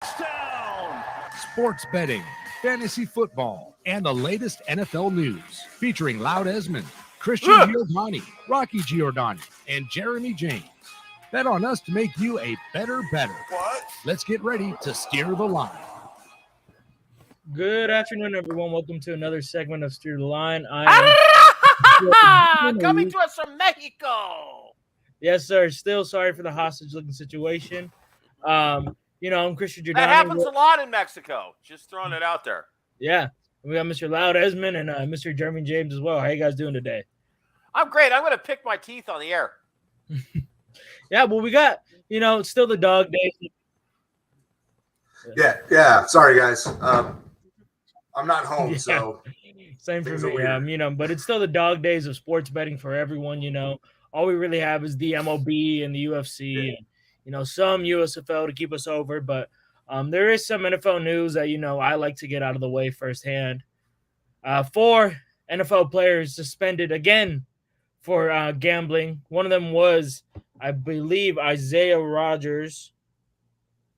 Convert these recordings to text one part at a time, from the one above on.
Down. Sports betting, fantasy football, and the latest NFL news. Featuring Loud Esmond, Christian Giordani, Rocky Giordani, and Jeremy James. Bet on us to make you a better better. What? Let's get ready to steer the line. Good afternoon, everyone. Welcome to another segment of Steer the Line. Coming to us from Mexico. Yes, sir. Still sorry for the hostage-looking situation. I'm Christian Giordani. That happens a lot in Mexico. Just throwing it out there. Yeah. We got Mr. Loud Esmond and Mr. Jeremy James as well. How you guys doing today? I'm great. I'm going to pick my teeth on the air. Yeah, well, we got, it's still the dog days. Yeah. Sorry, guys. I'm not home, so same for me. But it's still the dog days of sports betting for everyone. All we really have is the MLB and the UFC, and some USFL to keep us over. But there is some NFL news that I like to get out of the way firsthand. 4 NFL players suspended again for gambling. One of them was, I believe, Isaiah Rodgers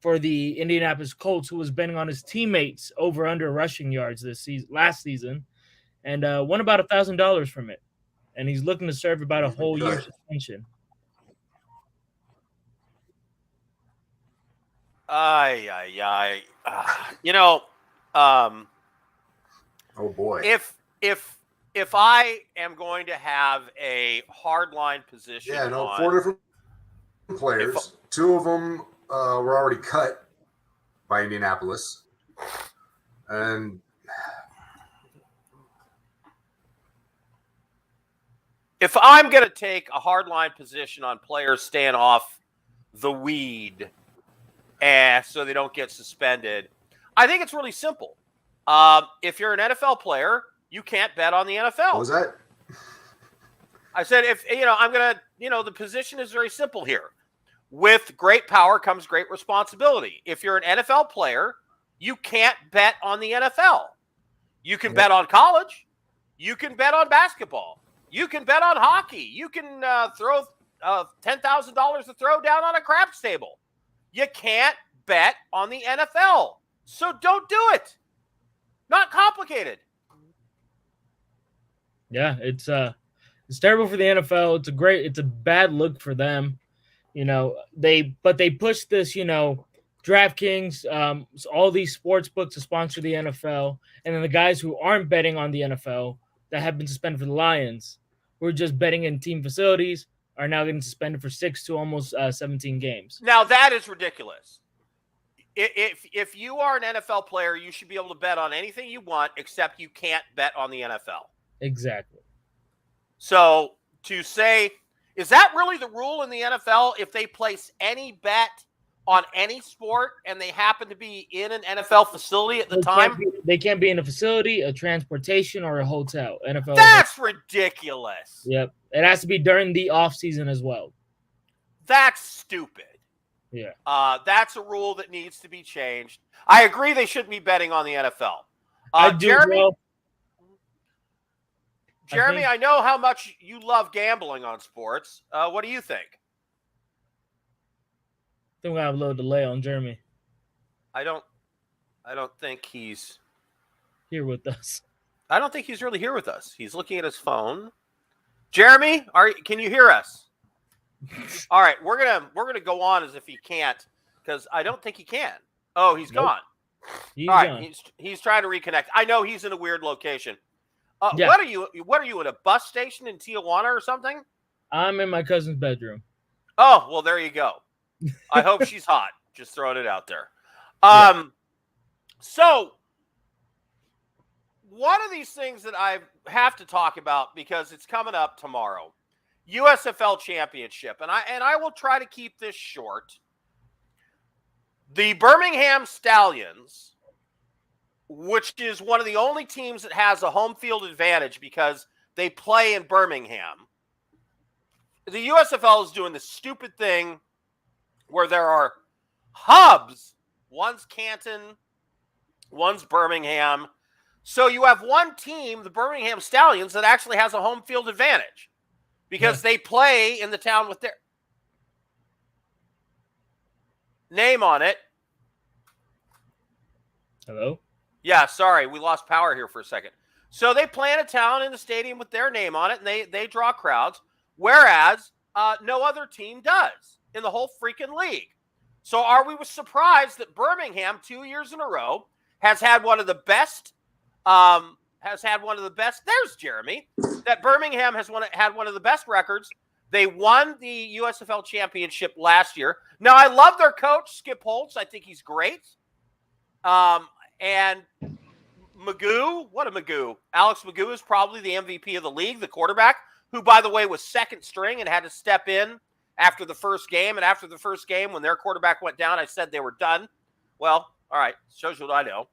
for the Indianapolis Colts, who was betting on his teammates over under rushing yards last season, and won about $1,000 from it. And he's looking to serve about a whole year suspension. Oh boy. If I am going to have a hardline position, 4 different players. 2 of them were already cut by Indianapolis, and if I'm going to take a hardline position on players staying off the weed, so they don't get suspended, I think it's really simple. If you're an NFL player, you can't bet on the NFL. What was that? I said, I'm going to, the position is very simple here. With great power comes great responsibility. If you're an NFL player, you can't bet on the NFL. You can bet on college. You can bet on basketball. You can bet on hockey. You can throw $10,000 to throw down on a craps table. You can't bet on the NFL. So don't do it. Not complicated. Yeah, it's terrible for the NFL. It's a bad look for them. They pushed this, DraftKings, all these sports books to sponsor the NFL, and then the guys who aren't betting on the NFL that have been suspended for the Lions, who are just betting in team facilities, are now getting suspended for 6 to almost 17 games. Now that is ridiculous. If you are an NFL player, you should be able to bet on anything you want, except you can't bet on the NFL. Exactly. So to say, is that really the rule in the NFL? If they place any bet on any sport and they happen to be in an NFL facility at the time? They can't be in a facility, a transportation, or a hotel. NFL. That's ridiculous. Yep. It has to be during the offseason as well. That's stupid. Yeah. That's a rule that needs to be changed. I agree they shouldn't be betting on the NFL. I do, Jeremy, I know how much you love gambling on sports. What do you think? I think we have a little delay on Jeremy. I don't think he's here with us. I don't think he's really here with us. He's looking at his phone. Jeremy, can you hear us? All right, we're gonna go on as if he can't, because I don't think he can. Oh, he's gone. All right, he's trying to reconnect. I know he's in a weird location. Yeah. What are you at a bus station in Tijuana or something? I'm in my cousin's bedroom. Oh, well, there you go. I hope she's hot. Just throwing it out there. So one of these things that I have to talk about, because it's coming up tomorrow, USFL Championship, and I will try to keep this short. The Birmingham Stallions, which is one of the only teams that has a home field advantage because they play in Birmingham. The USFL is doing this stupid thing where there are hubs. One's Canton, one's Birmingham. So you have one team, the Birmingham Stallions, that actually has a home field advantage because they play in the town with their name on it. Hello? Yeah, sorry, we lost power here for a second. So they plan a town in the stadium with their name on it, and they draw crowds, whereas no other team does in the whole freaking league. So are we surprised that Birmingham 2 years in a row has had one of the best? There's Jeremy. That Birmingham had one of the best records. They won the USFL championship last year. Now I love their coach Skip Holtz. I think he's great. And Magoo, what a Magoo. Alex Magoo is probably the MVP of the league, the quarterback, who, by the way, was second string and had to step in after the first game. And after the first game, when their quarterback went down, I said they were done. Well, all right, shows you what I know.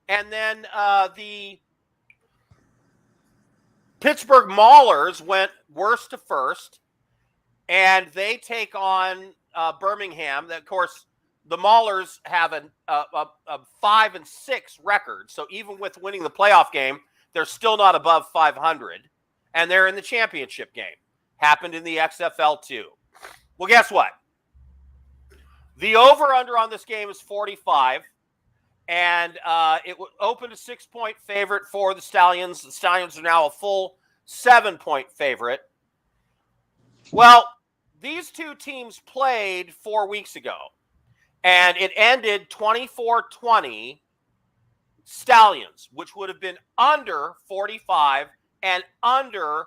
And then the Pittsburgh Maulers went worst to first, and they take on Birmingham. Of course, the Maulers have a 5-6 record, so even with winning the playoff game, they're still not above 500, and they're in the championship game. Happened in the XFL too. Well, guess what? The over-under on this game is 45, and it opened a 6-point favorite for the Stallions. The Stallions are now a full 7-point favorite. Well, these two teams played 4 weeks ago. And it ended 24-20 Stallions, which would have been under 45 and under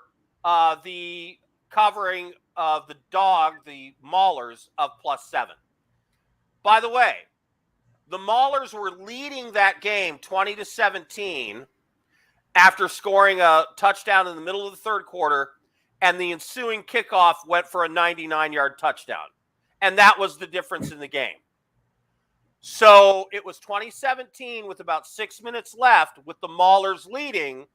the covering of the dog, the Maulers, of +7. By the way, the Maulers were leading that game 20-17 after scoring a touchdown in the middle of the third quarter, and the ensuing kickoff went for a 99-yard touchdown. And that was the difference in the game. So it was 2017 with about 6 minutes left with the Maulers leading,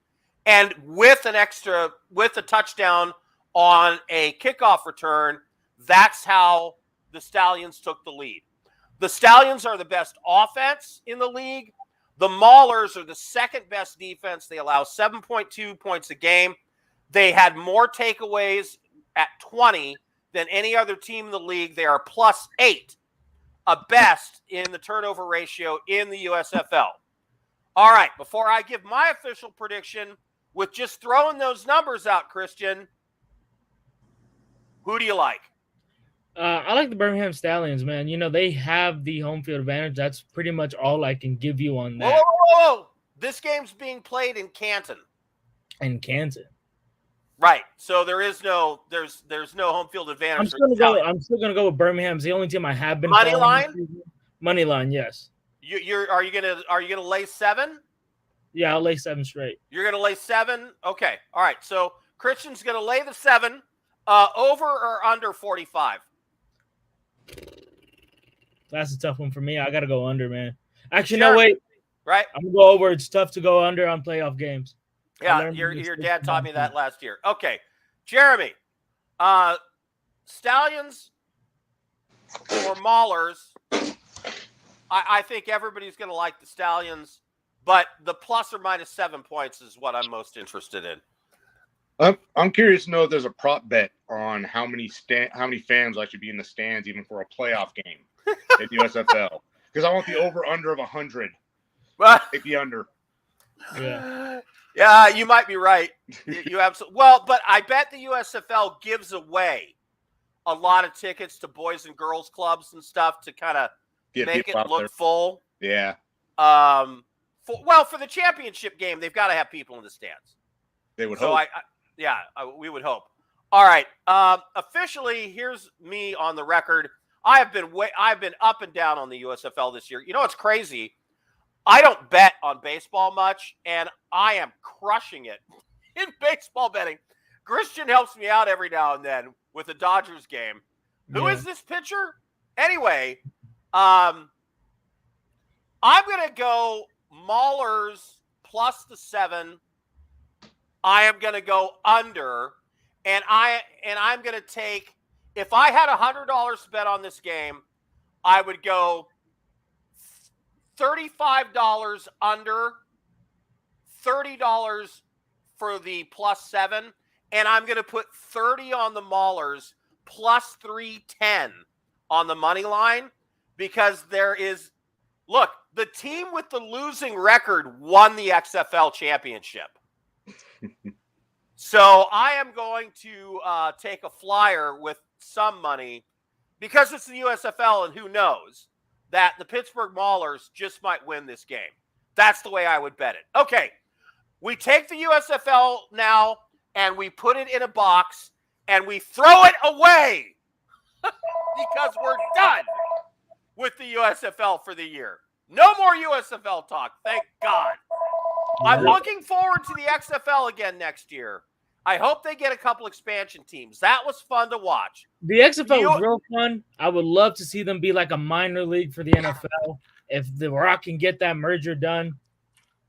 and with a touchdown on a kickoff return, that's how the Stallions took the lead. The Stallions are the best offense in the league. The Maulers are the second best defense. They allow 7.2 points a game. They had more takeaways at 20 than any other team in the league. They are +8. A best in the turnover ratio in the USFL. All right, before I give my official prediction, with just throwing those numbers out, Christian, who do you like? I like the Birmingham Stallions, man. You know, they have the home field advantage. That's pretty much all I can give you on that. Whoa. This game's being played in Canton. In Canton. Right. So there's no home field advantage. I'm still gonna go with Birmingham. It's the only team I have been money line. Money line, yes. Are you gonna lay 7? Yeah, I'll lay 7 straight. You're gonna lay 7. Okay. All right. So Christian's gonna lay the 7. Over or under 45? That's a tough one for me. I gotta go under, man. Actually, no, wait. Right. I'm gonna go over. It's tough to go under on playoff games. Yeah, your dad taught me that last year. Okay, Jeremy, Stallions or Maulers? I think everybody's going to like the Stallions, but the ±7 points is what I'm most interested in. I'm curious to know if there's a prop bet on how many fans will actually be in the stands even for a playoff game in USFL, because I want the over/under of 100. Take the under. Yeah. Yeah, you might be right. You absolutely but I bet the USFL gives away a lot of tickets to boys and girls clubs and stuff to kind of make it look full. Yeah. For the championship game, they've got to have people in the stands. They would hope. We would hope. All right. Officially, here's me on the record. I've been up and down on the USFL this year. You know what's crazy? I don't bet on baseball much, and I am crushing it in baseball betting. Christian helps me out every now and then with the Dodgers game. Who is this pitcher? Anyway, I'm going to go Maulers +7. I am going to go under, and I'm going to take, if I had $100 to bet on this game, I would go $35 under, $30 for the +7, and I'm going to put 30 on the Maulers +310 on the money line, because the team with the losing record won the XFL championship. So I am going to take a flyer with some money because it's the USFL, and who knows that the Pittsburgh Maulers just might win this game. That's the way I would bet it. Okay, we take the USFL now and we put it in a box and we throw it away because we're done with the USFL for the year. No more USFL talk, thank God. I'm looking forward to the XFL again next year. I hope they get a couple expansion teams. That was fun to watch. The XFL was real fun. I would love to see them be like a minor league for the NFL. If the Rock can get that merger done,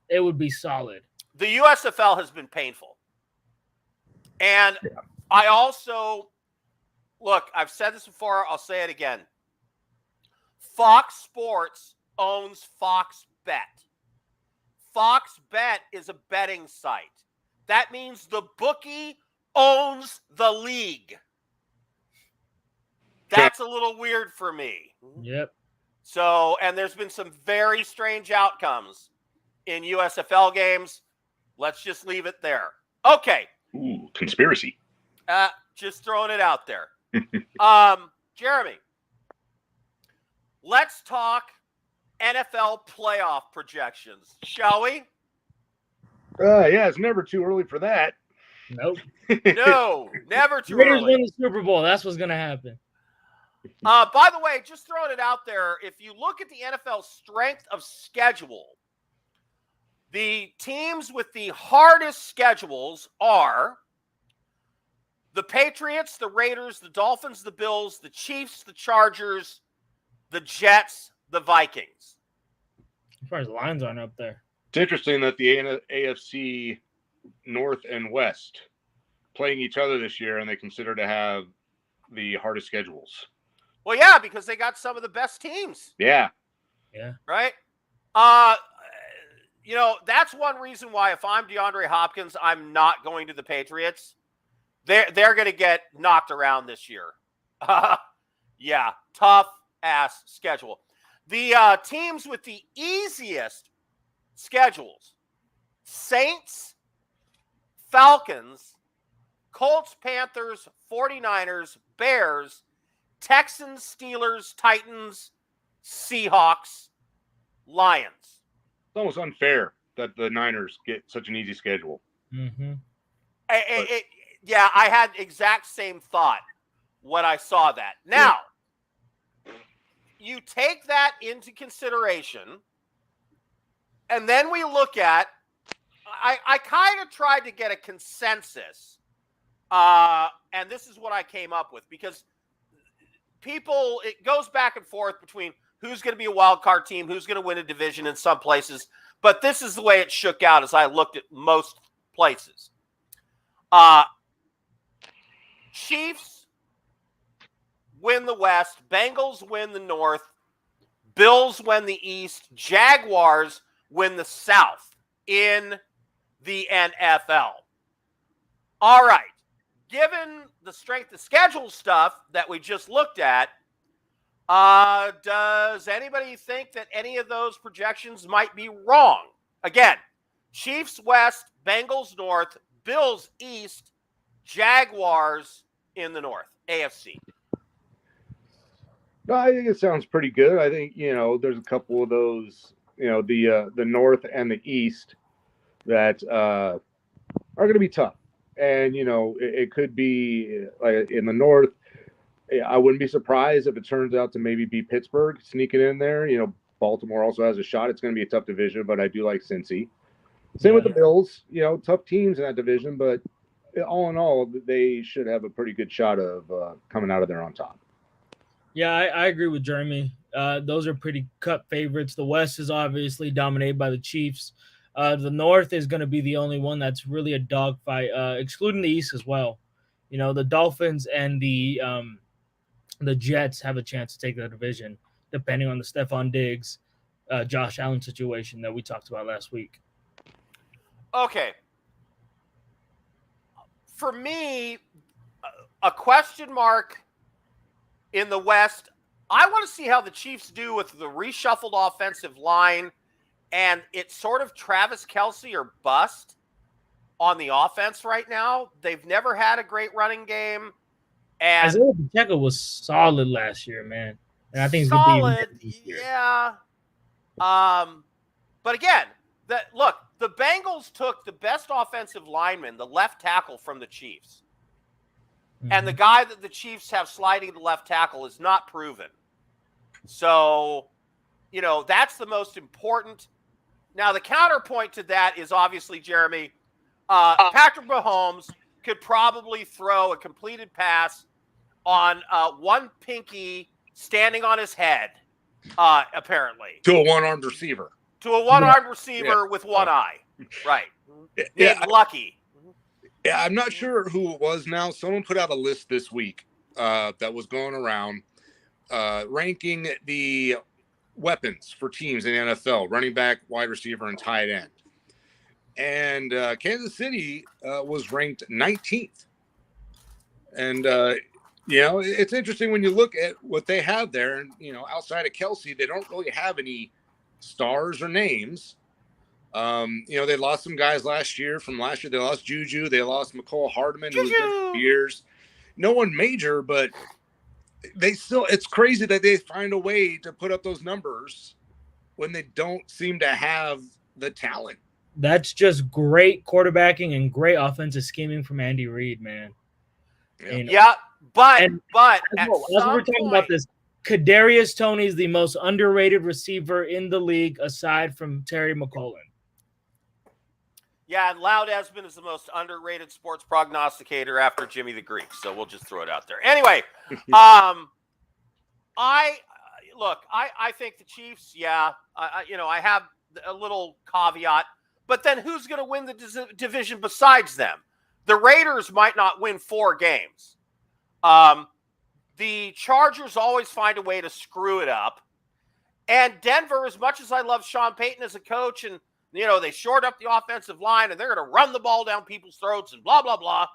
it would be solid. The USFL has been painful. And I also, look, I've said this before, I'll say it again. Fox Sports owns Fox Bet. Fox Bet is a betting site. That means the bookie owns the league. That's a little weird for me. Yep. So, and there's been some very strange outcomes in USFL games. Let's just leave it there. Okay. Ooh, conspiracy. Just throwing it out there. Jeremy, let's talk NFL playoff projections, shall we? Yeah, it's never too early for that. Nope. No, never too Raiders early. win the Super Bowl. That's what's going to happen. By the way, just throwing it out there, if you look at the NFL strength of schedule, the teams with the hardest schedules are the Patriots, the Raiders, the Dolphins, the Bills, the Chiefs, the Chargers, the Jets, the Vikings. As far as lines aren't up there. It's interesting that the AFC North and West playing each other this year, and they consider to have the hardest schedules. Well, yeah, because they got some of the best teams. Yeah. Yeah. Right? You know, that's one reason why if I'm DeAndre Hopkins, I'm not going to the Patriots. They're going to get knocked around this year. Yeah, tough-ass schedule. The teams with the easiest schedules, Saints, Falcons, Colts, Panthers, 49ers, Bears, Texans, Steelers, Titans, Seahawks, Lions. It's almost unfair that the Niners get such an easy schedule. Mm-hmm. Yeah, I had exact same thought when I saw that. Now, you take that into consideration, and then we look at, I kind of tried to get a consensus, and this is what I came up with, because it goes back and forth between who's going to be a wild card team, who's going to win a division in some places, but this is the way it shook out as I looked at most places. Chiefs win the West, Bengals win the North, Bills win the East, Jaguars win the South in the NFL. All right. Given the strength of schedule stuff that we just looked at, does anybody think that any of those projections might be wrong? Again, Chiefs West, Bengals North, Bills East, Jaguars in the North, AFC. No, I think it sounds pretty good. I think, there's a couple of those, the North and the East that are going to be tough. And, it could be like in the North. I wouldn't be surprised if it turns out to maybe be Pittsburgh sneaking in there. Baltimore also has a shot. It's going to be a tough division, but I do like Cincy. Same with the Bills, tough teams in that division, but all in all, they should have a pretty good shot of coming out of there on top. Yeah, I agree with Jeremy. Those are pretty cut favorites. The West is obviously dominated by the Chiefs. The North is going to be the only one that's really a dogfight, excluding the East as well. The Dolphins and the Jets have a chance to take the division, depending on the Stephon Diggs, Josh Allen situation that we talked about last week. Okay. For me, a question mark in the West, I want to see how the Chiefs do with the reshuffled offensive line, and it's sort of Travis Kelce or bust on the offense right now. They've never had a great running game. And Isaiah Pacheco was solid last year, man. And I think it's going to be even better this year. Yeah. But again, the Bengals took the best offensive lineman, the left tackle from the Chiefs. Mm-hmm. And the guy that the Chiefs have sliding to left tackle is not proven. So, that's the most important. Now, the counterpoint to that is obviously, Jeremy, Patrick Mahomes could probably throw a completed pass on one pinky standing on his head, apparently. To a one-armed receiver. To a one-armed receiver with one eye. Right. Named Lucky. Yeah, I'm not sure who it was now. Someone put out a list this week that was going around ranking the weapons for teams in the NFL, running back, wide receiver, and tight end. And Kansas City was ranked 19th. And, it's interesting when you look at what they have there. And, outside of Kelce, they don't really have any stars or names. They lost some guys last year. From last year, they lost Juju. They lost McCole Hardman, who was there for years. No one major, but it's crazy that they find a way to put up those numbers when they don't seem to have the talent. That's just great quarterbacking and great offensive scheming from Andy Reid, man. Yeah, but as we're talking about this, Kadarius Toney is the most underrated receiver in the league aside from Terry McLaurin. Yeah, and Loud Esmond is the most underrated sports prognosticator after Jimmy the Greek. So we'll just throw it out there. Anyway, I think the Chiefs. Yeah, I have a little caveat, but then who's going to win the division besides them? The Raiders might not win 4 games. The Chargers always find a way to screw it up, and Denver, as much as I love Sean Payton as a coach, and they short up the offensive line and they're going to run the ball down people's throats and blah, blah, blah.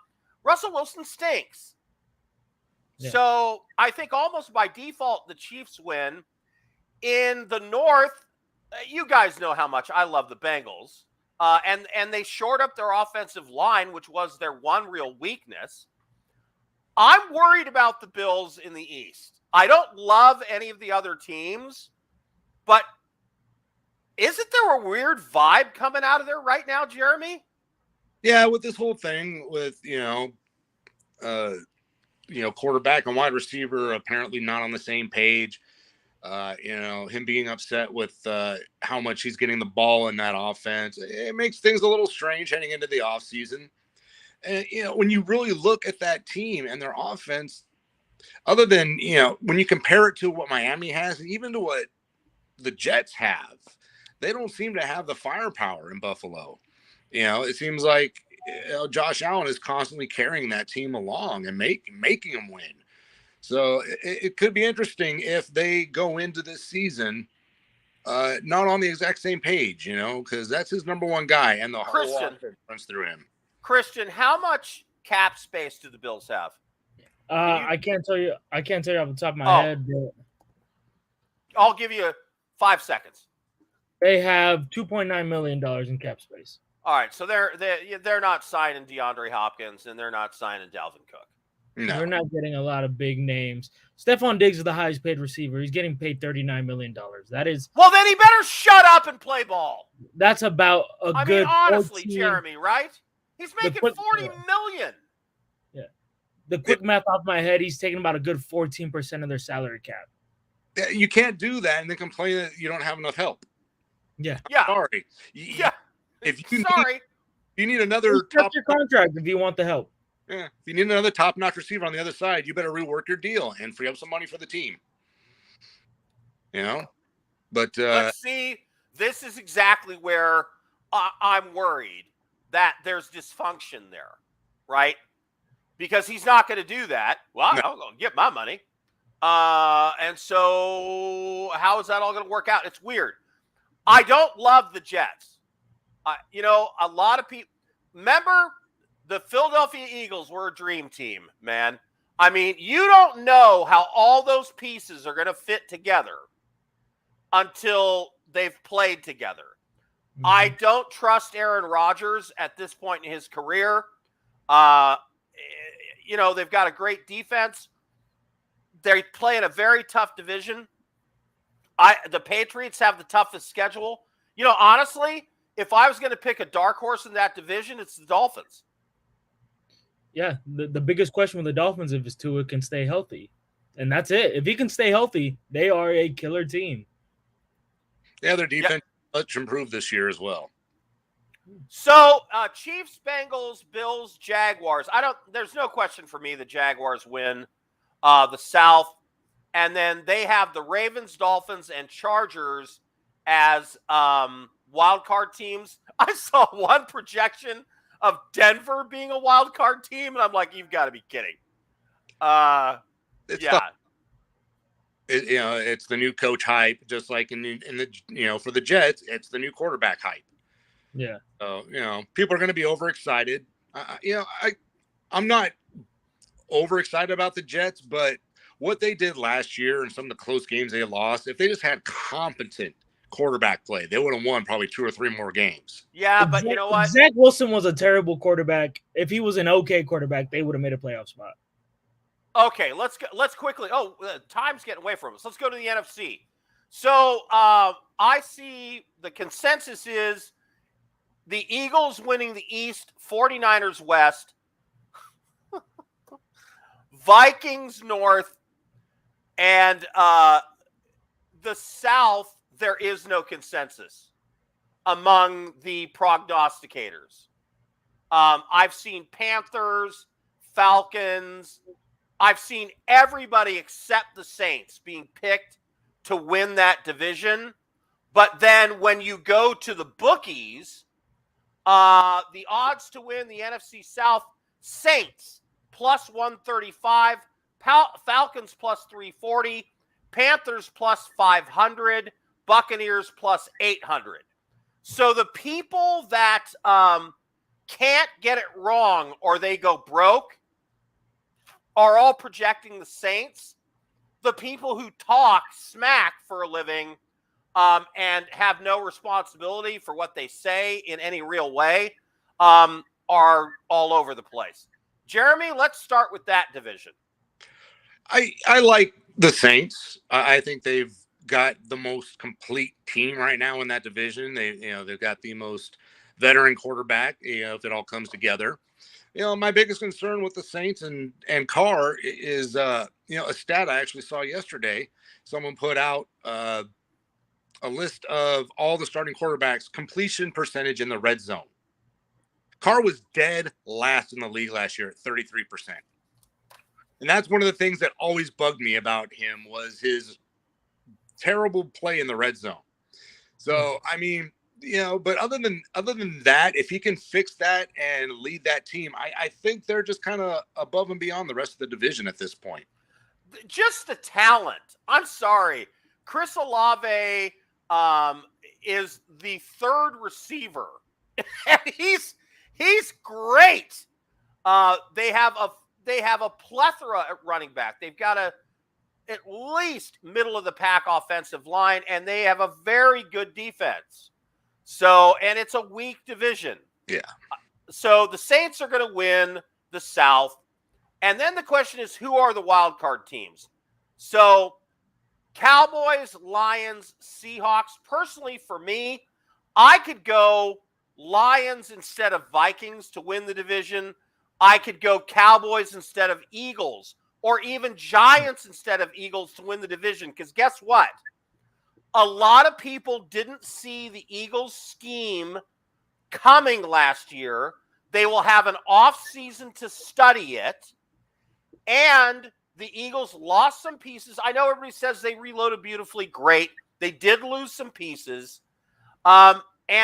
Russell Wilson stinks. Yeah. So I think almost by default, the Chiefs win. In the North, you guys know how much I love the Bengals. And they short up their offensive line, which was their one real weakness. I'm worried about the Bills in the East. I don't love any of the other teams, but isn't there a weird vibe coming out of there right now, Jeremy? Yeah, with this whole thing with, quarterback and wide receiver apparently not on the same page. Him being upset with how much he's getting the ball in that offense. It makes things a little strange heading into the offseason. And, when you really look at that team and their offense, other than, when you compare it to what Miami has and even to what the Jets have, they don't seem to have the firepower in Buffalo. It seems like Josh Allen is constantly carrying that team along and making them win. So it could be interesting if they go into this season not on the exact same page, because that's his number one guy, and the whole offense runs through him. Christian, how much cap space do the Bills have? I can't tell you off the top of my head. But I'll give you 5 seconds. They have $2.9 million in cap space. All right, so they're not signing DeAndre Hopkins and they're not signing Dalvin Cook. No. They're not getting a lot of big names. Stephon Diggs is the highest paid receiver. He's getting paid $39 million. That is. Well, then he better shut up and play ball. That's about good. Honestly, 14, Jeremy, right? He's making $40 million. Yeah. The quick math off my head, he's taking about a good 14% of their salary cap. You can't do that and then complain that you don't have enough help. Yeah. Sorry. Yeah. If you need another top your contract if you want the help. Yeah. If you need another top-notch receiver on the other side, you better rework your deal and free up some money for the team. But see, this is exactly where I'm worried that there's dysfunction there, right? Because he's not going to do that. Well, no. I'm going to get my money. And so how is that all going to work out? It's weird. I don't love the Jets. A lot of people remember the Philadelphia Eagles were a dream team, man. I mean, you don't know how all those pieces are going to fit together until they've played together. Mm-hmm. I don't trust Aaron Rodgers at this point in his career. They've got a great defense. They play in a very tough division. The Patriots have the toughest schedule. Honestly, if I was going to pick a dark horse in that division, it's the Dolphins. Yeah, the biggest question with the Dolphins is if Tua can stay healthy. And that's it. If he can stay healthy, they are a killer team. Yeah, their defense much improved this year as well. So, Chiefs, Bengals, Bills, Jaguars. There's no question for me the Jaguars win the South. And then they have the Ravens, Dolphins, and Chargers as wild card teams. I saw one projection of Denver being a wild card team, and I'm like, you've got to be kidding. It's the new coach hype, just like in the for the Jets, it's the new quarterback hype. Yeah. So people are going to be overexcited. I'm not overexcited about the Jets, but what they did last year and some of the close games they lost, if they just had competent quarterback play, they would have won probably 2 or 3 more games. Yeah, but you know what? Zach Wilson was a terrible quarterback. If he was an okay quarterback, they would have made a playoff spot. Okay, let's quickly. Time's getting away from us. Let's go to the NFC. So I see the consensus is the Eagles winning the East, 49ers West, Vikings North, and the South. There is no consensus among the prognosticators. I've seen Panthers, Falcons. I've seen everybody except the Saints being picked to win that division. But then when you go to the bookies, the odds to win the NFC South, Saints plus 135, Falcons plus 340, Panthers plus 500, Buccaneers plus 800. So the people that can't get it wrong or they go broke are all projecting the Saints. The people who talk smack for a living and have no responsibility for what they say in any real way are all over the place. Jeremy, let's start with that division. I like the Saints. I think they've got the most complete team right now in that division. They've got the most veteran quarterback, if it all comes together. My biggest concern with the Saints and Carr is, a stat I actually saw yesterday. Someone put out a list of all the starting quarterbacks' completion percentage in the red zone. Carr was dead last in the league last year at 33%. And that's one of the things that always bugged me about him was his terrible play in the red zone. So, I mean, but other than that, if he can fix that and lead that team, I think they're just kind of above and beyond the rest of the division at this point. Just the talent. I'm sorry. Chris Olave is the third receiver. And he's great. They have a plethora at running back. They've got at least middle of the pack offensive line, and they have a very good defense. So, and it's a weak division. Yeah. So the Saints are going to win the South. And then the question is, who are the wild card teams? So Cowboys, Lions, Seahawks. Personally, for me, I could go Lions instead of Vikings to win the division. I could go Cowboys instead of Eagles, or even Giants instead of Eagles to win the division. Because guess what? A lot of people didn't see the Eagles scheme coming last year. They will have an offseason to study it. And the Eagles lost some pieces. I know everybody says they reloaded beautifully. Great. They did lose some pieces. And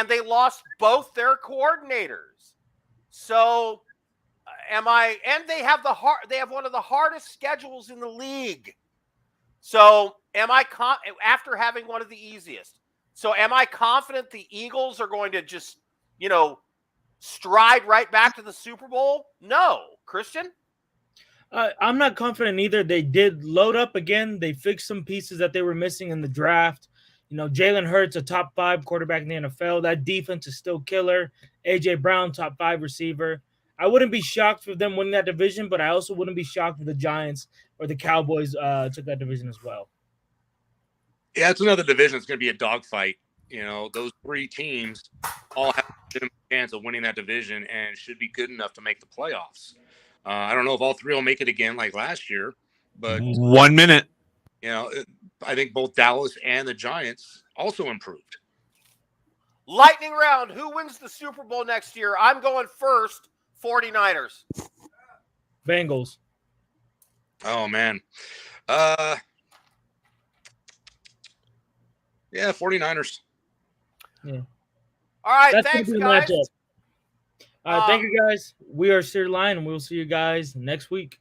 they lost both their coordinators. So and they have one of the hardest schedules in the league. So after having one of the easiest. So am I confident the Eagles are going to just, stride right back to the Super Bowl? No. Christian? I'm not confident either. They did load up again. They fixed some pieces that they were missing in the draft. Jalen Hurts, a top 5 quarterback in the NFL. That defense is still killer. A.J. Brown, top 5 receiver. I wouldn't be shocked for them winning that division, but I also wouldn't be shocked if the Giants or the Cowboys took that division as well. Yeah, it's another division. It's going to be a dogfight. Those 3 teams all have a chance of winning that division and should be good enough to make the playoffs. I don't know if all 3 will make it again like last year, but 1 minute. I think both Dallas and the Giants also improved. Lightning round. Who wins the Super Bowl next year? I'm going first. 49ers. Bengals. Oh, man. Yeah, 49ers. Yeah. All right, That's thanks, gonna be the guys. matchup. Thank you, guys. We are Steer Line, and we'll see you guys next week.